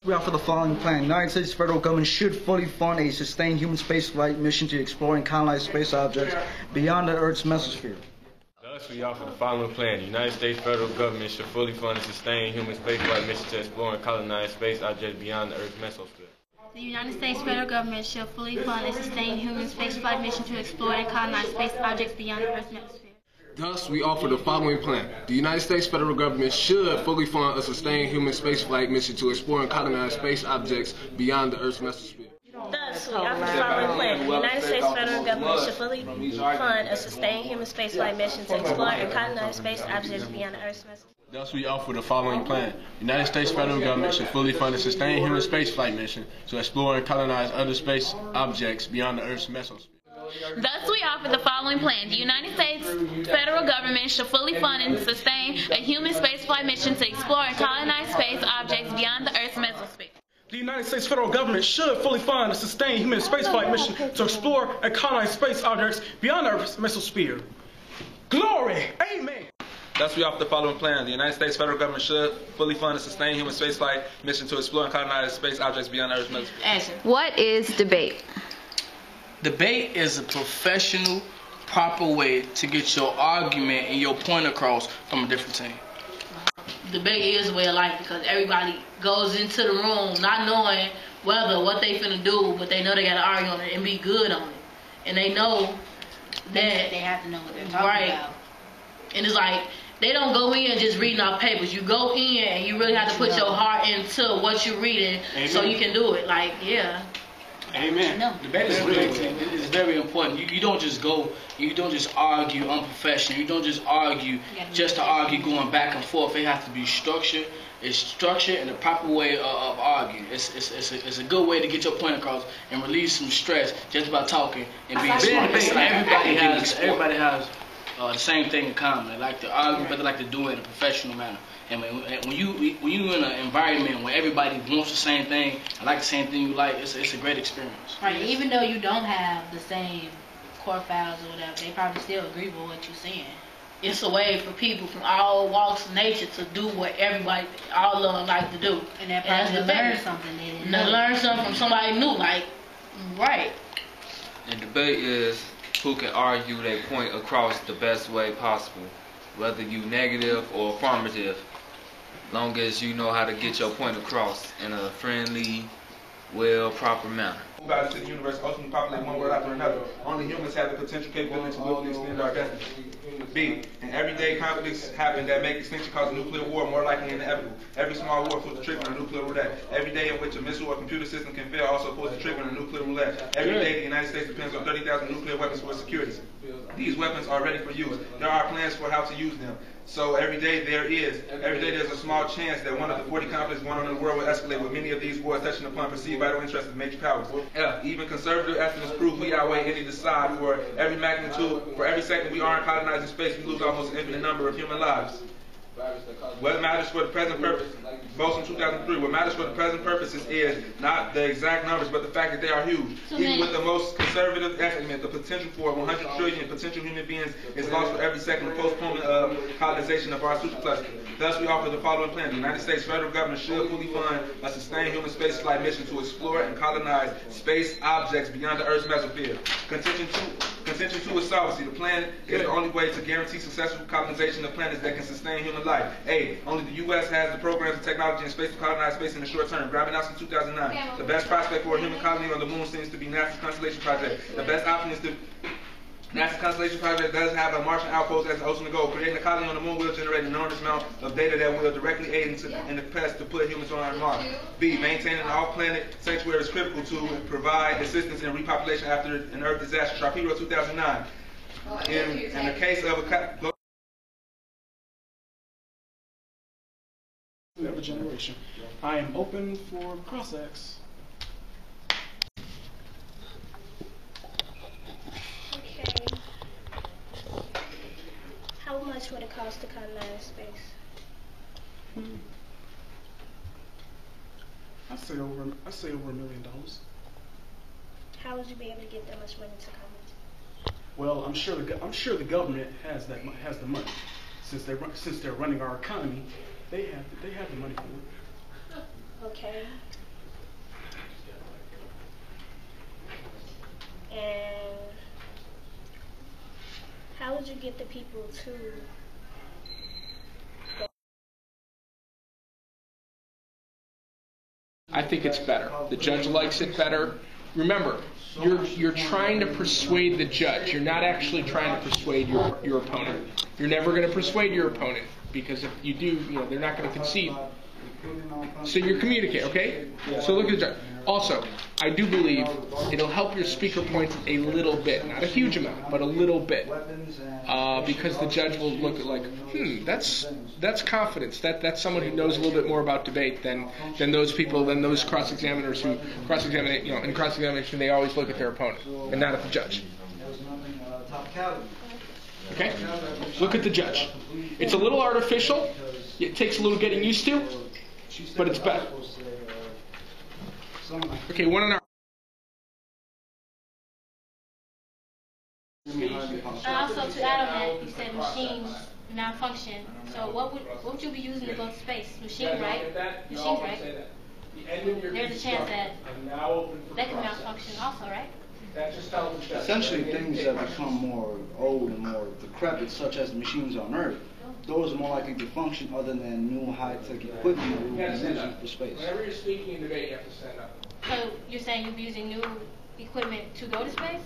We offer the following plan. The United States federal government should fully fund a sustained human spaceflight mission to explore and colonize space objects beyond the Earth's mesosphere. Thus, we offer the following plan. The United States federal government should fully fund a sustained human spaceflight mission to explore and colonize space objects beyond the Earth's mesosphere. The United States federal government shall fully fund a sustained human spaceflight mission to explore and colonize space objects beyond the Earth's mesosphere. Thus, we offer the following plan. The United States federal government should fully fund a sustained human spaceflight mission to explore and colonize space objects beyond the Earth's mesosphere. Thus, we offer the following plan. The United States federal government should fully fund a sustained human spaceflight mission to explore and colonize space objects beyond the Earth's mesosphere. Thus, we offer the following plan. The United States federal government should fully fund a sustained human spaceflight mission to explore and colonize other space objects beyond the Earth's mesosphere. Thus, we offer the following plan. The United States federal government should fully fund and sustain a human spaceflight mission to explore and colonize space objects beyond the Earth's mesosphere. The United States federal government should fully fund a sustained human spaceflight mission to explore and colonize space objects beyond the Earth's mesosphere. Glory! Amen! Thus, we offer the following plan. The United States federal government should fully fund a sustained human spaceflight mission to explore and colonize space objects beyond the Earth's mesosphere. What is debate? Debate is a professional, proper way to get your argument and your point across from a different team. Debate is a way of life because everybody goes into the room not knowing what they finna do, but they know they gotta argue on it and be good on it. And they know that they have to know what they're talking about. And it's like, they don't go in just reading off papers. You go in and you really have to put your heart into what you're reading. Amen. So you can do it. Like, yeah. Amen. Debate is very important. You don't just go, you don't just argue unprofessional. You don't just argue just to argue going back and forth. It has to be structured. It's structured and the proper way of arguing. It's a good way to get your point across and release some stress just by talking and being smart. Everybody has the same thing in common. They like to argue, but they like to do it in a professional manner. And when you in an environment where everybody wants the same thing and like the same thing you like, it's a great experience. Right. Even though you don't have the same core files or whatever, they probably still agree with what you're saying. It's a way for people from all walks of nature to do what everybody, all of them like to do. And they're probably to learn something they didn't know. Learn something from somebody new, like, right. And debate is who can argue their point across the best way possible, whether you negative or affirmative, long as you know how to get your point across in a friendly, proper manner. Bodies to the universe ultimately populate one world after another. Only humans have the potential capability to willfully extend our destiny. B. In everyday conflicts happen that make extinction cause a nuclear war more likely and inevitable. Every small war pulls the trigger on a nuclear roulette. Every day in which a missile or computer system can fail also pulls the trigger on a nuclear roulette. Every day the United States depends on 30,000 nuclear weapons for security. These weapons are ready for use. There are plans for how to use them. So every day there's a small chance that one of the 40 conflicts going on in the world will escalate, with many of these wars touching upon perceived vital interests of major powers. F. Even conservative estimates prove we outweigh any decide. For every second we aren't colonizing space, we lose almost an infinite number of human lives. What matters for the present purpose, both in 2003, what matters for the present purposes is not the exact numbers, but the fact that they are huge. Even with the most conservative estimate, the potential for 100 trillion potential human beings is lost for every second of postponement of colonization of our supercluster. Thus, we offer the following plan. The United States federal government should fully fund a sustained human spaceflight mission to explore and colonize space objects beyond the Earth's mesosphere. Contention 2 is solvency. The plan is the only way to guarantee successful colonization of planets that can sustain human life. A. Only the U.S. has the programs and technology and space to colonize space in the short term. Grab announced in 2009. The best prospect for a human colony on the moon seems to be NASA's Constellation Project. The best option is NASA's Constellation Project does have a Martian outpost as the ultimate goal. Creating a colony on the moon will generate an enormous amount of data that will directly aid in the quest to put humans on Mars. B. Maintaining an off-planet sanctuary is critical to provide assistance in repopulation after an Earth disaster. Shapiro 2009. In the case of a Every generation. I am open for cross-ex. Okay. How much would it cost to colonize space? I say over $1 million. How would you be able to get that much money to college? Well, I'm sure the government has the money. Since they're running our economy, they have the money for it. Okay. And how would you get the people to? I think it's better. The judge likes it better. Remember, you're trying to persuade the judge. You're not actually trying to persuade your opponent. You're never going to persuade your opponent, because if you do, they're not going to concede. So you're communicating, okay? So look at the judge. Also, I do believe it'll help your speaker points a little bit, not a huge amount, but a little bit, because the judge will look at like, that's confidence. That's someone who knows a little bit more about debate than those people, than those cross-examiners who cross-examine. In cross-examination, they always look at their opponent and not at the judge. Okay? Look at the judge. It's a little artificial. It takes a little getting used to, but it's better. Okay, 1 hour. Also, to add on that, you said machines malfunction. So what would you be using to go to space? Machines, right? Machines, right? There's a chance that can malfunction also, right? Essentially, things that become more old and more decrepit, such as the machines on Earth, those are more likely to function other than new high-tech equipment that we will be using for space. Whenever you're speaking in debate, you have to stand up. So you're saying you'll be using new equipment to go to space?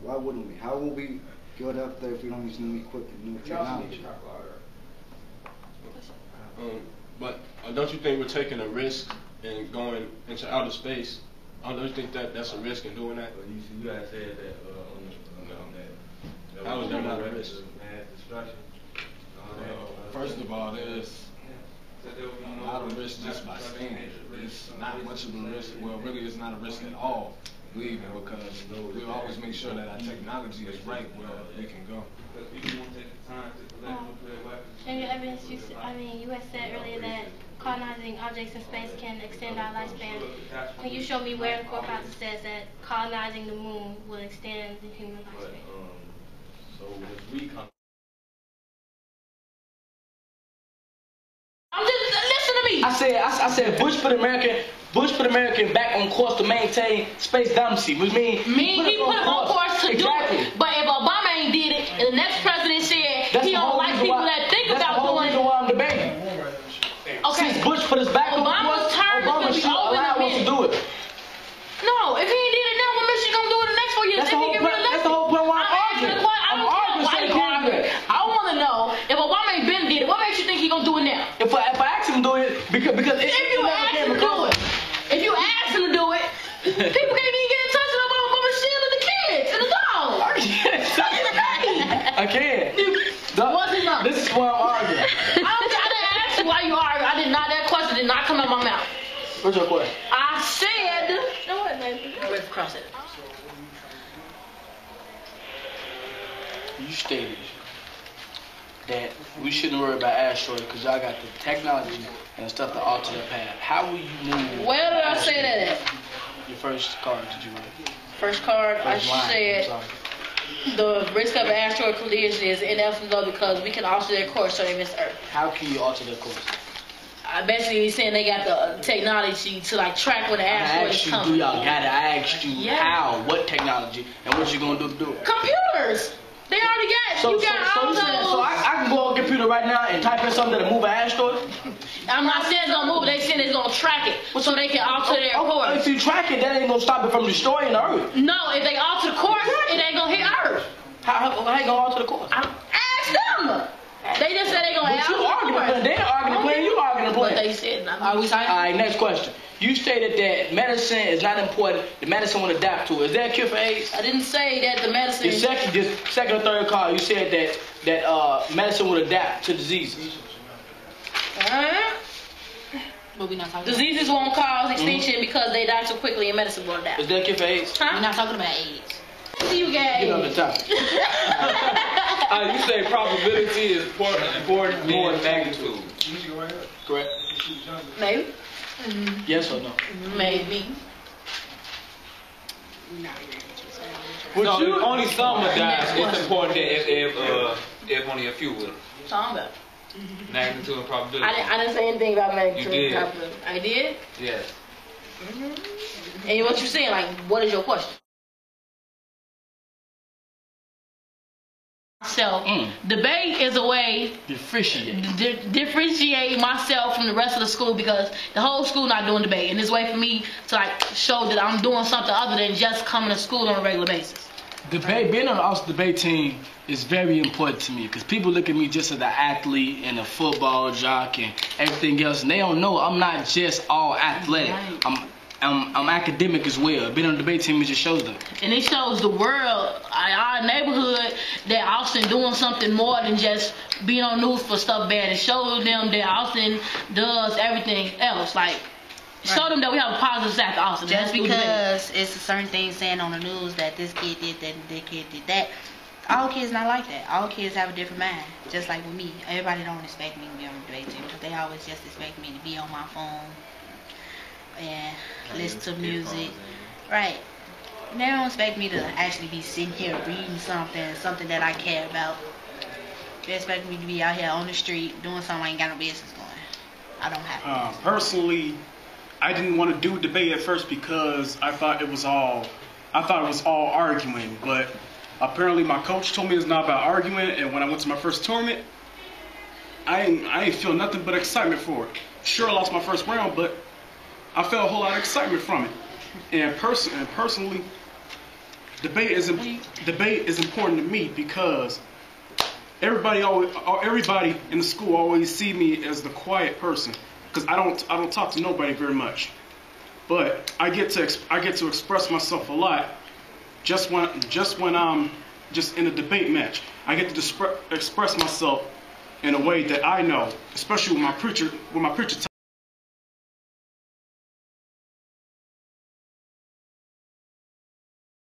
Why wouldn't we? How will we get up there if we don't use new equipment, new technology? But don't you think we're taking a risk in going into outer space? Don't you think that's a risk in doing that? You guys said that How is that not a risk? Mass destruction. First of all, there's a lot of risk just by staying there. It's not much of a risk. Well, really, it's not a risk at all, believe me, because we always make sure that our technology is right where we can go. In your evidence, you had said earlier that colonizing objects in space can extend our lifespan. Can you show me where in the courthouse it says that colonizing the moon will extend the human lifespan? So if we come. Listen to me. I said Bush put America back on course to maintain space dominancy, which means he put him on course to do it. But if Obama ain't did it, and the next president said he don't like people that think about doing it. That's the whole reason why I'm debating. Okay. Since Bush put us back on course, Obama should allow us to do it. No, if he ain't did it now, what makes you gonna do it the next 4 years? That's the whole point why I'm arguing. I'm arguing why you arguing. I want to know if Obama ain't been did it, what makes you think he gonna do it now? If I ask him to do it, because if you ask him to do it, people can't even get in touch with Obama shielding the kids and the dogs. I can't. What's his name? This is why I'm arguing. I didn't ask you why you argue. That question did not come out of my mouth. What's your question? I said, you know what, baby? Let's cross it. You stated that we shouldn't worry about asteroids because y'all got the technology and stuff to alter the path. How will you move? Where did I say that at? Your first card, did you read? First card, I said the risk of an asteroid collision is inevitable because we can alter their course so they miss Earth. How can you alter their course? Basically, he's saying they got the technology to like track when the asteroid is coming. Do y'all got it? I asked you how, what technology, and what you gonna do to do it? Computers. They already got. So I can go on a computer right now and type in something to move an asteroid. I'm not saying it's gonna move. They saying it's gonna track it so they can alter their course. If you track it, that ain't gonna stop it from destroying the Earth. No, if they alter the course, it ain't gonna hit Earth. How you gonna alter the course? Ask them. They just said they gonna alter the course. They're arguing the plan. You arguing the plan. But they said. Are we saying? All right. Next question. You stated that medicine is not important. The medicine will adapt to it. Is that a cure for AIDS? I didn't say that the medicine. Your second or third card, you said that medicine will adapt to diseases. But we're not talking. Diseases won't cause extinction because they die too quickly, and medicine will adapt. Is that a cure for AIDS? Huh? We're not talking about AIDS. You guys. Get on the topic. You say probability is important more than magnitude. Correct. Maybe. Yes or no? Maybe. No, only some will die. It's important that if only a few will. Talking about. Magnitude and probability. I didn't say anything about magnitude You did. and probability. I did? Yes. And what you saying, like, what is your question? So, debate is a way to differentiate myself from the rest of the school, because the whole school not doing debate, and it's a way for me to like show that I'm doing something other than just coming to school on a regular basis. Debate, being on the Austin debate team is very important to me, because people look at me just as an athlete and a football jock and everything else, and they don't know I'm not just all athletic. I'm academic as well. Being on the debate team, it just shows them. And it shows the world, our neighborhood, that Austin doing something more than just being on news for stuff bad. It shows them that Austin does everything else. Like, show them that we have a positive side to Austin. Just because it's a certain thing saying on the news that this kid did that and that kid did that, all kids not like that. All kids have a different mind. Just like with me, everybody don't expect me to be on the debate team, because they always just expect me to be on my phone and listen to music. Right. They don't expect me to actually be sitting here reading something that I care about. They expect me to be out here on the street doing something I ain't got no business doing. I don't have to. Personally, I didn't want to do debate at first because I thought it was all arguing, but apparently my coach told me it's not about arguing, and when I went to my first tournament, I ain't feel nothing but excitement for it. Sure, I lost my first round, but I felt a whole lot of excitement from it. And personally, debate is important to me, because everybody in the school always see me as the quiet person, because I don't talk to nobody very much. But I get to express myself a lot just when I'm just in a debate match. I get to express myself in a way that I know, especially with my preacher